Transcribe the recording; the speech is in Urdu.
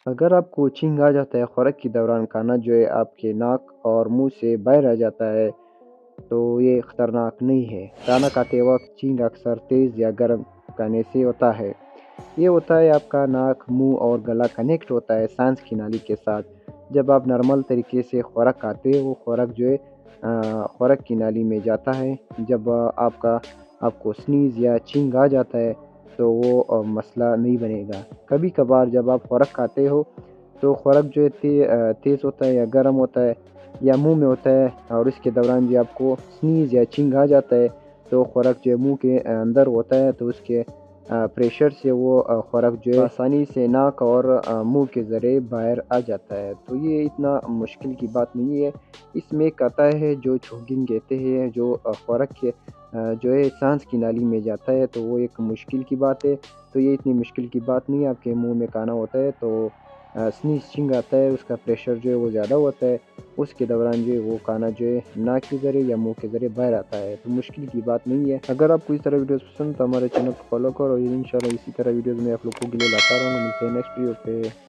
اگر آپ کو چھینک آ جاتا ہے خوراک کے دوران، کھانا جو ہے آپ کے ناک اور منہ سے باہر آ جاتا ہے تو یہ خطرناک نہیں ہے۔ کھانا کھاتے وقت چھینک اکثر تیز یا گرم کھانے سے ہوتا ہے۔ یہ ہوتا ہے آپ کا ناک، منہ اور گلا کنیکٹ ہوتا ہے سانس کی نالی کے ساتھ۔ جب آپ نارمل طریقے سے خوراک کھاتے ہیں، وہ خوراک جو ہے خوراک کی نالی میں جاتا ہے۔ جب آپ کو سنیز یا چھینک آ جاتا ہے تو وہ مسئلہ نہیں بنے گا۔ کبھی کبھار جب آپ خوراک کھاتے ہو تو خوراک جو ہے تیز ہوتا ہے یا گرم ہوتا ہے یا منہ میں ہوتا ہے، اور اس کے دوران جو آپ کو سنیز یا چھینک آ جاتا ہے تو خوراک جو ہے منہ کے اندر ہوتا ہے، تو اس کے پریشر سے وہ خوراک جو ہے آسانی سے ناک اور منہ کے ذریعے باہر آ جاتا ہے۔ تو یہ اتنا مشکل کی بات نہیں ہے۔ اس میں ایک آتا ہے جو چوگنگ کہتے ہیں، جو خوراک کے جو ہے سانس کی نالی میں جاتا ہے، تو وہ ایک مشکل کی بات ہے۔ تو یہ اتنی مشکل کی بات نہیں ہے۔ آپ کے منہ میں کھانا ہوتا ہے تو سنیز چھینک آتا ہے، اس کا پریشر جو ہے وہ زیادہ ہوتا ہے، اس کے دوران جو ہے وہ کھانا جو ہے ناک کے ذریعے یا منہ کے ذریعے باہر آتا ہے، تو مشکل کی بات نہیں ہے۔ اگر آپ کو اس طرح ویڈیوز پسند تو ہمارے چینل کو فالو کرو، اور انشاءاللہ اسی طرح ویڈیوز میں آپ لوگوں کے لیے لاتا رہوں گا۔ ملتے ہیں نیکسٹ ویڈیو پہ۔